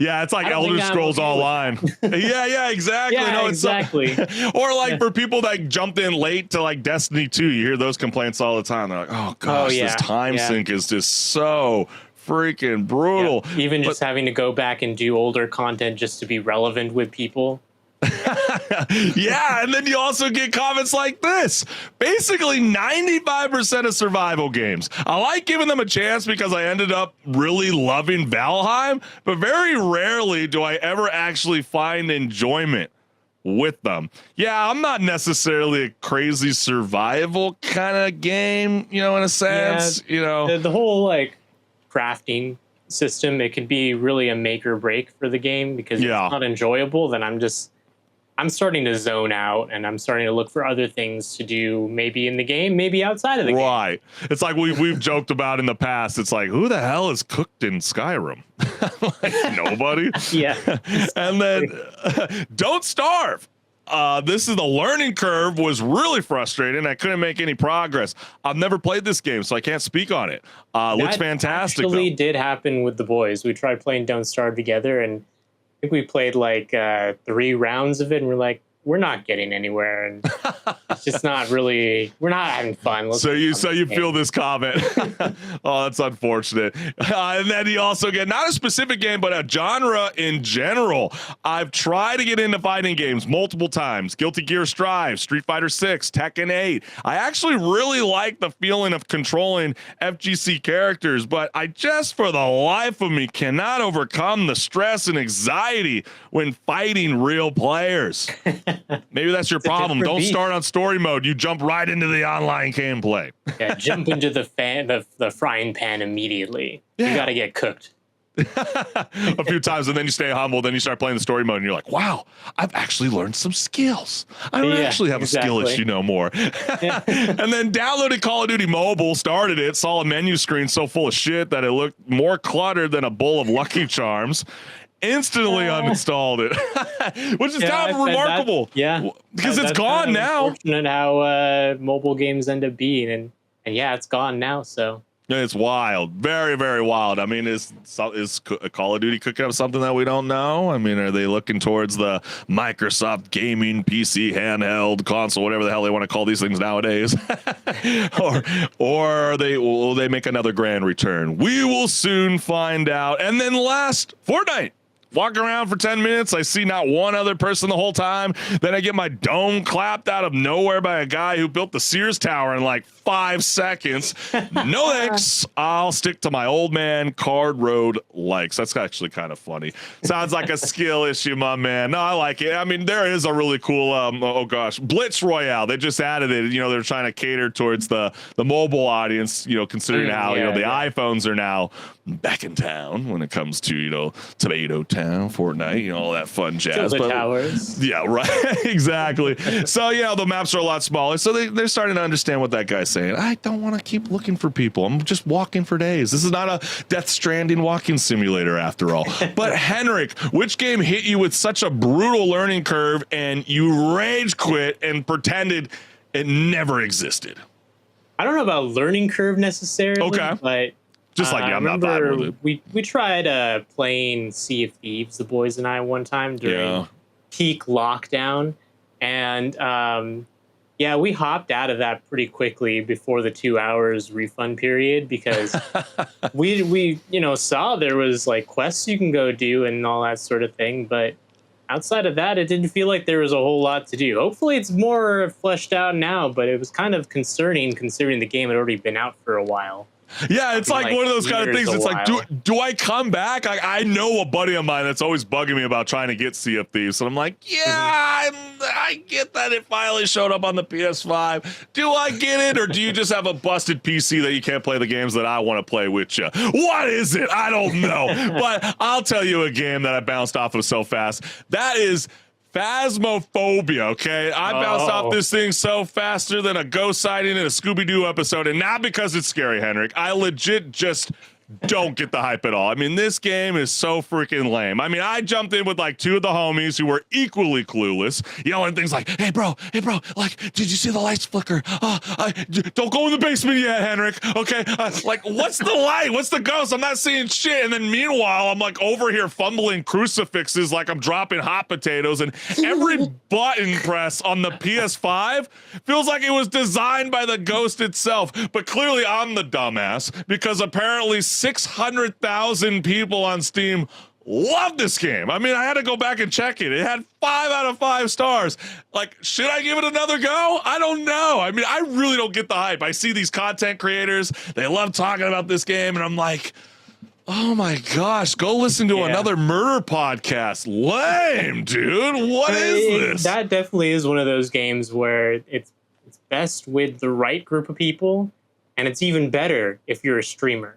Yeah, it's like Elder Scrolls Online. Yeah, exactly. Yeah, exactly. Or like for people that jumped in late to like Destiny 2, you hear those complaints all the time. They're like, oh gosh, this time sink is just so freaking brutal. Yeah. Even just having to go back and do older content just to be relevant with people. Yeah, and then you also get comments like this. Basically 95% of survival games, I like giving them a chance because I ended up really loving Valheim, but very rarely do I ever actually find enjoyment with them. Yeah, I'm not necessarily a crazy survival kind of game, in a sense. The whole like crafting system, it could be really a make or break for the game, because if it's not enjoyable, then I'm starting to zone out, and I'm starting to look for other things to do, maybe in the game, maybe outside of the game. Right. It's like we've joked about in the past. It's like, who the hell is cooked in Skyrim? Like, nobody. Yeah. And then don't starve. This is the learning curve was really frustrating. I couldn't make any progress. I've never played this game, so I can't speak on it. Looks fantastic. Actually, did happen with the boys. We tried playing Don't Starve together, and I think we played like 3 rounds of it, and we're like, we're not getting anywhere, and it's just not really. We're not having fun. So you feel this comment? Oh, that's unfortunate. And then you also get not a specific game, but a genre in general. I've tried to get into fighting games multiple times: Guilty Gear Strive, Street Fighter 6, Tekken 8. I actually really like the feeling of controlling FGC characters, but I just, for the life of me, cannot overcome the stress and anxiety when fighting real players. Maybe that's your problem. Don't start on story mode. You jump right into the online gameplay. Yeah, jump into the frying pan immediately. You got to get cooked. a few times, and then you stay humble. Then you start playing the story mode, and you're like, "Wow, I've actually learned some skills. I don't actually have a skill issue no more." And then downloaded Call of Duty Mobile, started it, saw a menu screen so full of shit that it looked more cluttered than a bowl of Lucky Charms. Instantly uninstalled it, which is kind of remarkable. Because it's gone now. Unfortunate how mobile games end up being, and yeah, it's gone now. So. It's wild, very, very wild. I mean, is Call of Duty cooking up something that we don't know? I mean, are they looking towards the Microsoft gaming PC handheld console, whatever the hell they want to call these things nowadays, or will they make another grand return? We will soon find out. And then last, Fortnite. Walk around for 10 minutes. I see not one other person the whole time. Then I get my dome clapped out of nowhere by a guy who built the Sears Tower in like 5 seconds. No thanks. I'll stick to my old man Card Road likes. That's actually kind of funny. Sounds like a skill issue, my man. No, I like it. I mean, there is a really cool, Blitz Royale. They just added it. You know, they're trying to cater towards the mobile audience, you know, considering how, the iPhones are now back in town when it comes to, Tomato Town, Fortnite, all that fun jazz. But, towers. Yeah, right. Exactly. So, the maps are a lot smaller. So they're starting to understand what that guy's saying. I don't want to keep looking for people. I'm just walking for days. This is not a Death Stranding walking simulator after all. But Henrik, which game hit you with such a brutal learning curve and you rage quit and pretended it never existed? I don't know about learning curve necessarily, but just like I'm not vibing with it. We tried playing Sea of Thieves, the boys and I, one time during peak lockdown, and we hopped out of that pretty quickly before the 2 hours refund period because we saw there was like quests you can go do and all that sort of thing, but outside of that, it didn't feel like there was a whole lot to do. Hopefully it's more fleshed out now, but it was kind of concerning considering the game had already been out for a while. Yeah, it's like one of those kind of things. It's like, do I come back? I know a buddy of mine that's always bugging me about trying to get Sea of Thieves. And I'm like, I get that it finally showed up on the PS5. Do I get it? Or do you just have a busted PC that you can't play the games that I want to play with you? What is it? I don't know. But I'll tell you a game that I bounced off of so fast. That is Phasmophobia, okay? I bounced off this thing so faster than a ghost sighting in a Scooby-Doo episode, and not because it's scary, Henrik. I legit just don't get the hype at all. I mean, this game is so freaking lame. I mean, I jumped in with like 2 of the homies who were equally clueless, and things like, hey, bro, like, did you see the lights flicker? Don't go in the basement yet, Henrik, okay? Like, what's the light? What's the ghost? I'm not seeing shit. And then meanwhile, I'm like over here fumbling crucifixes like I'm dropping hot potatoes, and every button press on the PS5 feels like it was designed by the ghost itself. But clearly I'm the dumbass because apparently 600,000 people on Steam love this game. I mean, I had to go back and check it. It had 5 out of 5 stars. Like, should I give it another go? I don't know. I mean, I really don't get the hype. I see these content creators. They love talking about this game. And I'm like, oh my gosh, go listen to another murder podcast. Lame, dude. What is this? That definitely is one of those games where it's best with the right group of people. And it's even better if you're a streamer.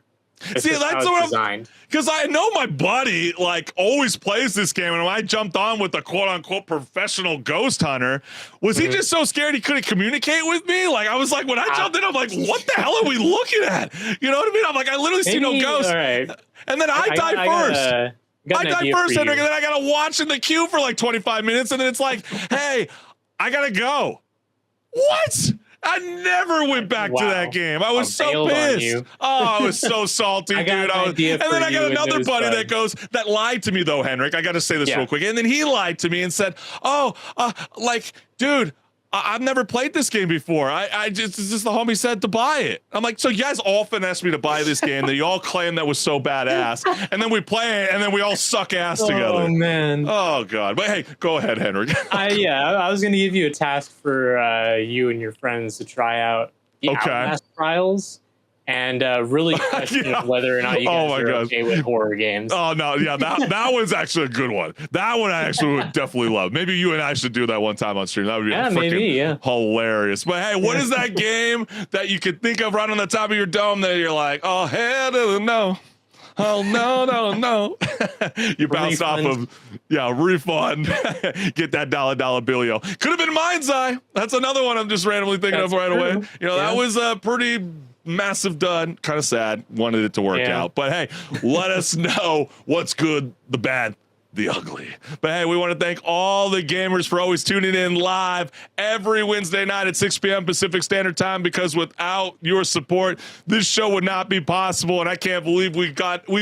See, that's what I'm, because I know my buddy like always plays this game, and when I jumped on with the quote unquote professional ghost hunter, was he just so scared he couldn't communicate with me? Like I was like, when I jumped in, I'm like, what the hell are we looking at? You know what I mean? I'm like, I literally see no ghosts. Right. And then I die first. I die first, Henrik, and then I gotta watch in the queue for like 25 minutes, and then it's like, hey, I gotta go. What? I never went back to that game. I was so pissed. Oh, I was so salty, dude. And then I got another buddy that lied to me, though, Henrik. I got to say this real quick. And then he lied to me and said, dude, I've never played this game before. It's just the homie said to buy it. I'm like, so you guys all finessed me to buy this game that you all claim that was so badass, and then we play it, and then we all suck ass together. Oh man. Oh god. But hey, go ahead, Henrik. I was gonna give you a task for you and your friends to try out the Outlast trials. And really question whether or not you guys are okay with horror games. Oh, no. Yeah, that one's actually a good one. That one I actually would definitely love. Maybe you and I should do that one time on stream. That would be freaking hilarious. But hey, what is that game that you could think of right on the top of your dome that you're like, oh, hell no. Oh, no. You bounced off of, refund. Get that dollar billio. Could have been Mind's Eye. That's another one I'm just randomly thinking of right away. That was a pretty massive dud. Kind of sad. Wanted it to work out. But hey, let us know what's good, the bad, the ugly. But hey, we want to thank all the gamers for always tuning in live every Wednesday night at 6 p.m. Pacific Standard Time, because without your support, this show would not be possible. And I can't believe we've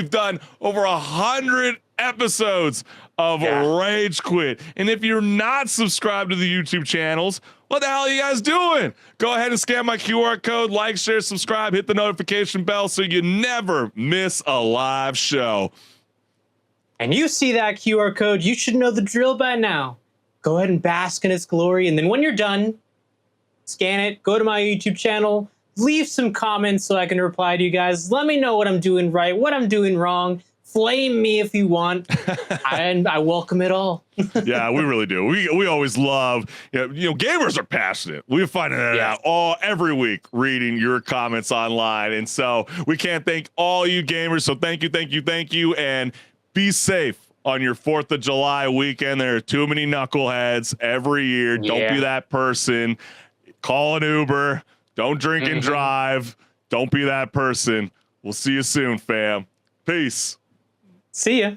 done over 100 episodes of Rage Quit. And if you're not subscribed to the YouTube channels, what the hell are you guys doing? Go ahead and scan my QR code, like, share, subscribe, hit the notification bell so you never miss a live show. And you see that QR code, you should know the drill by now. Go ahead and bask in its glory, and then when you're done, scan it, go to my YouTube channel, leave some comments so I can reply to you guys. Let me know what I'm doing right, what I'm doing wrong. Flame me if you want, and I welcome it all. Yeah, we really do. We always love, gamers are passionate. We're finding that out every week, reading your comments online. And so we can't thank all you gamers. So thank you. And be safe on your 4th of July weekend. There are too many knuckleheads every year. Don't be that person. Call an Uber. Don't drink and drive. Don't be that person. We'll see you soon, fam. Peace. See ya.